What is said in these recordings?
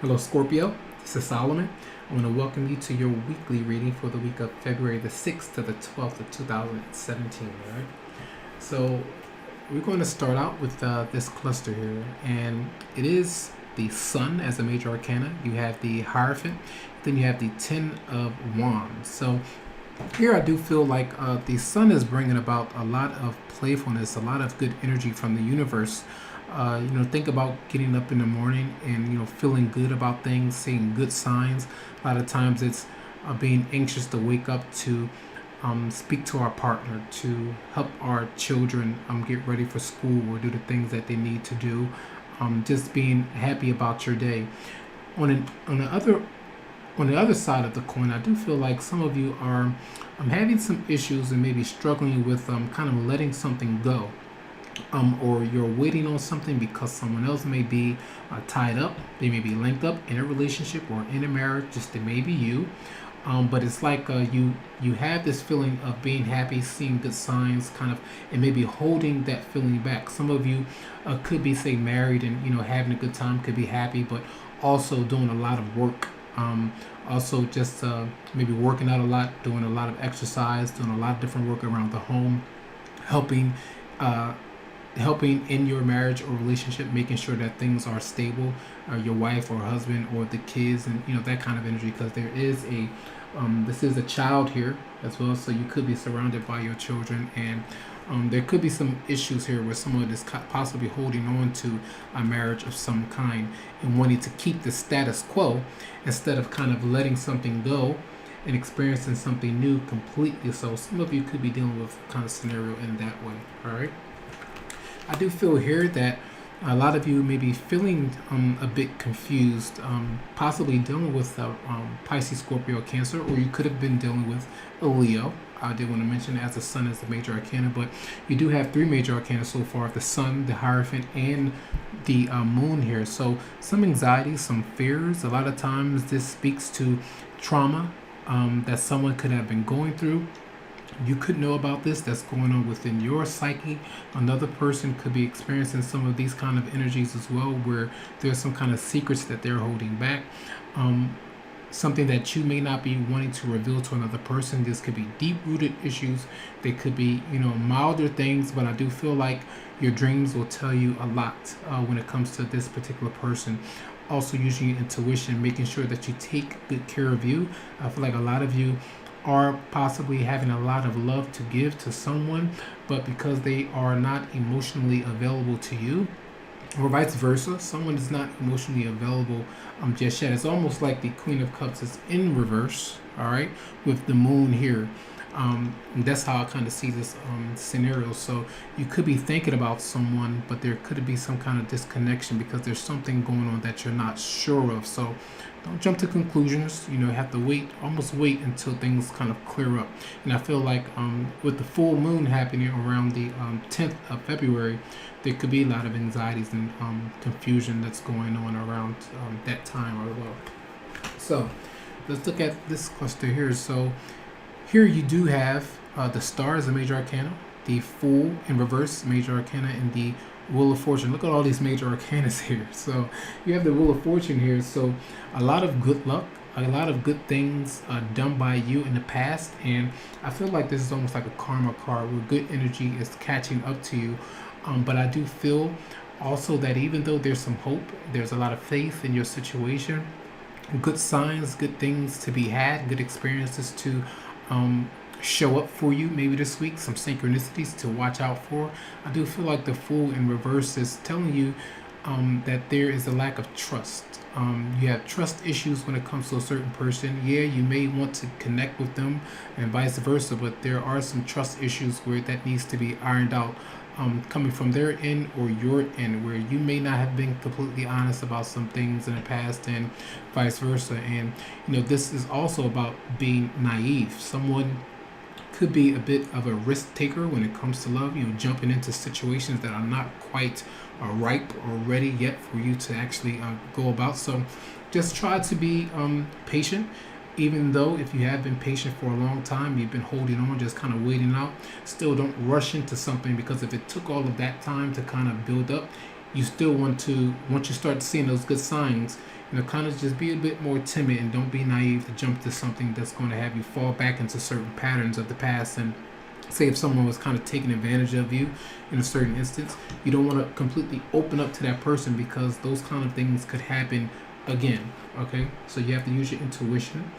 Hello, Scorpio. This is Solomon. I want to welcome you to your weekly reading for the week of February the 6th to the 12th of 2017. All right. So, we're going to start out with this cluster here, and it is the Sun as a major arcana. You have the Hierophant, then you have the Ten of Wands. So, here I do feel like the Sun is bringing about a lot of playfulness, a lot of good energy from the universe. Think about getting up in the morning and feeling good about things, seeing good signs. A lot of times it's being anxious to wake up to speak to our partner, to help our children get ready for school or do the things that they need to do. Just being happy about your day. On the other side of the coin, I do feel like some of you are having some issues and maybe struggling with kind of letting something go. Or you're waiting on something because someone else may be tied up. They may be linked up in a relationship or in a marriage. Just it may be you. But it's like you have this feeling of being happy, seeing good signs, kind of, and maybe holding that feeling back. Some of you could be, say, married and having a good time, could be happy, but also doing a lot of work. Also just maybe working out a lot, doing a lot of exercise, doing a lot of different work around the home, helping in your marriage or relationship, making sure that things are stable, your wife or husband or the kids, and that kind of energy, because there is a this is a child here as well, so you could be surrounded by your children, and there could be some issues here where someone is possibly holding on to a marriage of some kind and wanting to keep the status quo instead of kind of letting something go and experiencing something new completely. So some of you could be dealing with kind of scenario in that way. All right. I do feel here that a lot of you may be feeling a bit confused, possibly dealing with Pisces, Scorpio, Cancer, or you could have been dealing with a Leo. I did want to mention as the Sun is the major arcana, but you do have three major arcana so far: the Sun, the Hierophant, and the Moon here. So some anxiety, some fears. A lot of times this speaks to trauma that someone could have been going through. You could know about this that's going on within your psyche. Another person could be experiencing some of these kind of energies as well, where there's some kind of secrets that they're holding back. Something that you may not be wanting to reveal to another person. This could be deep-rooted issues. They could be, milder things, but I do feel like your dreams will tell you a lot when it comes to this particular person. Also using your intuition, making sure that you take good care of you. I feel like a lot of you are possibly having a lot of love to give to someone, but because they are not emotionally available to you, or vice versa, someone is not emotionally available just yet. It's almost like the Queen of Cups is in reverse, all right, with the Moon here. And that's how I kind of see this scenario. So you could be thinking about someone, but there could be some kind of disconnection because there's something going on that you're not sure of. So don't jump to conclusions. You have to almost wait until things kind of clear up. And I feel like with the full moon happening around the 10th of February, there could be a lot of anxieties and confusion that's going on around that time as well. So let's look at this cluster here. So here you do have the Star as a major arcana, the Fool in reverse major arcana, and the Wheel of Fortune. Look at all these major arcanas here. So you have the Wheel of Fortune here. So a lot of good luck, a lot of good things done by you in the past. And I feel like this is almost like a karma card where good energy is catching up to you. But I do feel also that even though there's some hope, there's a lot of faith in your situation, good signs, good things to be had, good experiences to show up for you maybe this week, some synchronicities to watch out for. I do feel like the Fool in reverse is telling you that there is a lack of trust. You have trust issues when it comes to a certain person. Yeah, you may want to connect with them and vice versa, but there are some trust issues where that needs to be ironed out, coming from their end or your end, where you may not have been completely honest about some things in the past and vice versa. And this is also about being naive. Someone could be a bit of a risk taker when it comes to love, jumping into situations that are not quite ripe or ready yet for you to actually go about. So just try to be patient, even though if you have been patient for a long time, you've been holding on, just kind of waiting out. Still don't rush into something, because if it took all of that time to kind of build up, you still want to, once you start seeing those good signs, kind of just be a bit more timid and don't be naive to jump to something that's going to have you fall back into certain patterns of the past. And say if someone was kind of taking advantage of you in a certain instance, you don't want to completely open up to that person, because those kind of things could happen again. Okay, so you have to use your intuition,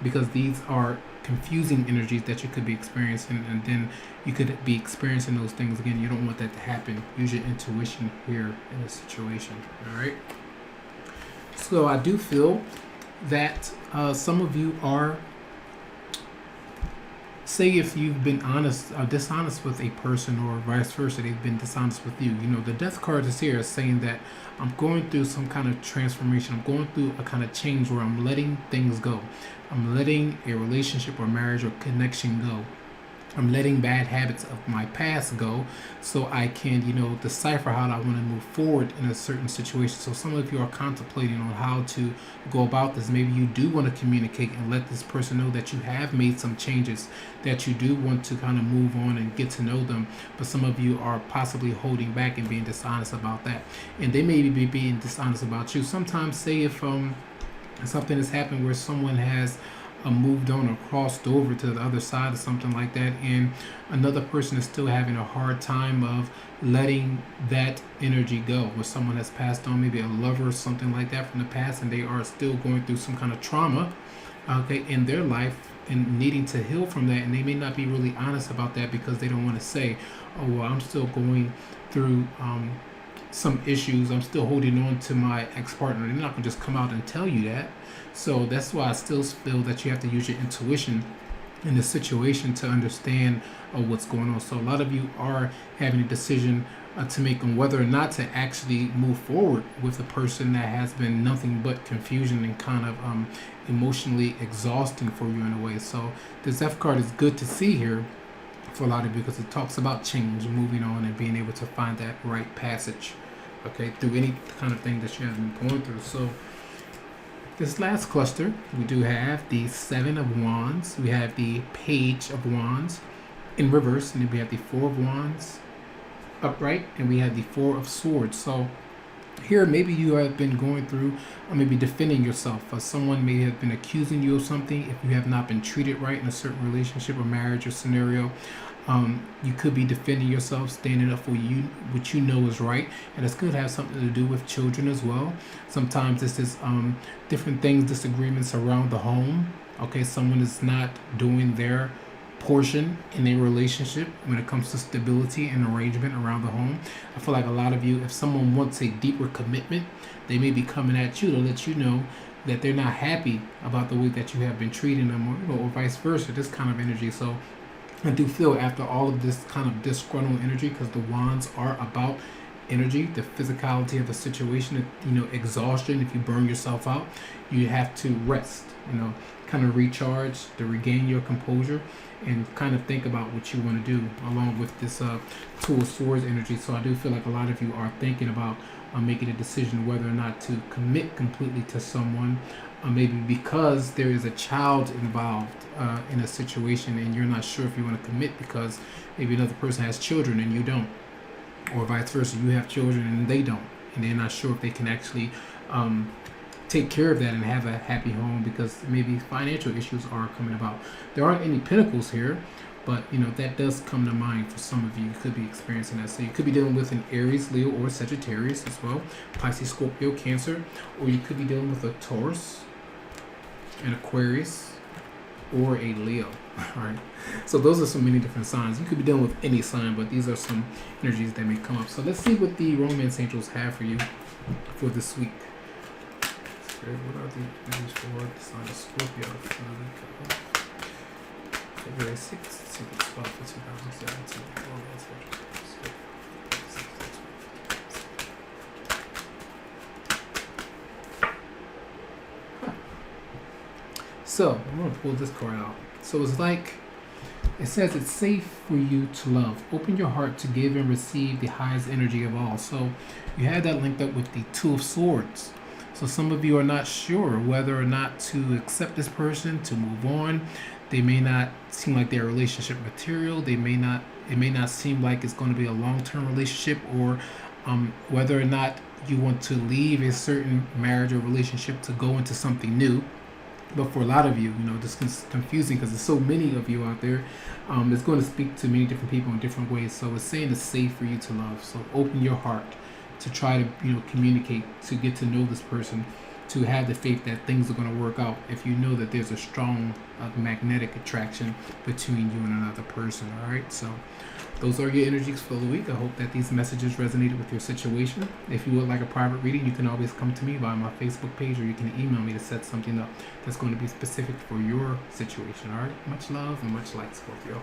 because these are confusing energies that you could be experiencing, and then you could be experiencing those things again. You don't want that to happen. Use your intuition here in a situation. All right. So I do feel that some of you are, say if you've been dishonest with a person, or vice versa, they've been dishonest with you. The death card is here saying that I'm going through some kind of transformation. I'm going through a kind of change where I'm letting things go. I'm letting a relationship or marriage or connection go. I'm letting bad habits of my past go, so I can, decipher how I want to move forward in a certain situation. So some of you are contemplating on how to go about this. Maybe you do want to communicate and let this person know that you have made some changes, that you do want to kind of move on and get to know them. But some of you are possibly holding back and being dishonest about that. And they may be being dishonest about you. Sometimes, say if something has happened where someone has moved on or crossed over to the other side or something like that, and another person is still having a hard time of letting that energy go, where someone has passed on, maybe a lover or something like that from the past, and they are still going through some kind of trauma, okay, in their life, and needing to heal from that. And they may not be really honest about that, because they don't want to say, oh well, I'm still going through some issues, I'm still holding on to my ex-partner. They're not going to just come out and tell you that. So that's why I still feel that you have to use your intuition in the situation to understand what's going on. So a lot of you are having a decision to make on whether or not to actually move forward with a person that has been nothing but confusion and kind of emotionally exhausting for you in a way. So this F card is good to see here for a lot of you, because it talks about change, moving on, and being able to find that right passage, okay, through any kind of thing that you have been going through. So this last cluster, we do have the Seven of Wands, we have the Page of Wands in reverse, and then we have the Four of Wands upright, and we have the Four of Swords. So here, maybe you have been going through, or maybe defending yourself. Someone may have been accusing you of something. If you have not been treated right in a certain relationship or marriage or scenario, you could be defending yourself, standing up for what you know is right. And it's going to have something to do with children as well. Sometimes this is different things, disagreements around the home. Okay, someone is not doing their portion in a relationship when it comes to stability and arrangement around the home. I feel like a lot of you, if someone wants a deeper commitment, they may be coming at you to let you know that they're not happy about the way that you have been treating them, or vice versa, this kind of energy. So I do feel after all of this kind of disgruntled energy, because the wands are about energy, the physicality of the situation, exhaustion. If you burn yourself out, you have to rest, kind of recharge, to regain your composure, and kind of think about what you want to do along with this Two of Swords energy. So I do feel like a lot of you are thinking about making a decision whether or not to commit completely to someone, maybe because there is a child involved in a situation, and you're not sure if you want to commit because maybe another person has children and you don't, or vice versa, you have children and they don't, and they're not sure if they can actually take care of that and have a happy home, because maybe financial issues are coming about. There aren't any pentacles here, but that does come to mind for some of you. You could be experiencing that. So you could be dealing with an Aries, Leo, or Sagittarius as well, Pisces, Scorpio, Cancer, or you could be dealing with a Taurus, an Aquarius, or a Leo. All right, so those are so many different signs. You could be dealing with any sign, but these are some energies that may come up. So let's see what the romance angels have for you for this week. What are the energies for the sign of Scorpio for the week of February 6th, 12th, 2017? So I'm going to pull this card out. So it's like, it says it's safe for you to love. Open your heart to give and receive the highest energy of all. So you have that linked up with the Two of Swords. So some of you are not sure whether or not to accept this person, to move on. They may not seem like they're relationship material. It may not seem like it's going to be a long-term relationship, or whether or not you want to leave a certain marriage or relationship to go into something new. But for a lot of you, this is confusing because there's so many of you out there. It's going to speak to many different people in different ways. So it's saying it's safe for you to love. So open your heart to try to communicate, to get to know this person, to have the faith that things are going to work out. If you know that there's a strong magnetic attraction between you and another person. All right. So those are your energies for the week. I hope that these messages resonated with your situation. If you would like a private reading, you can always come to me via my Facebook page, or you can email me to set something up that's going to be specific for your situation. All right. Much love and much light, Scorpio.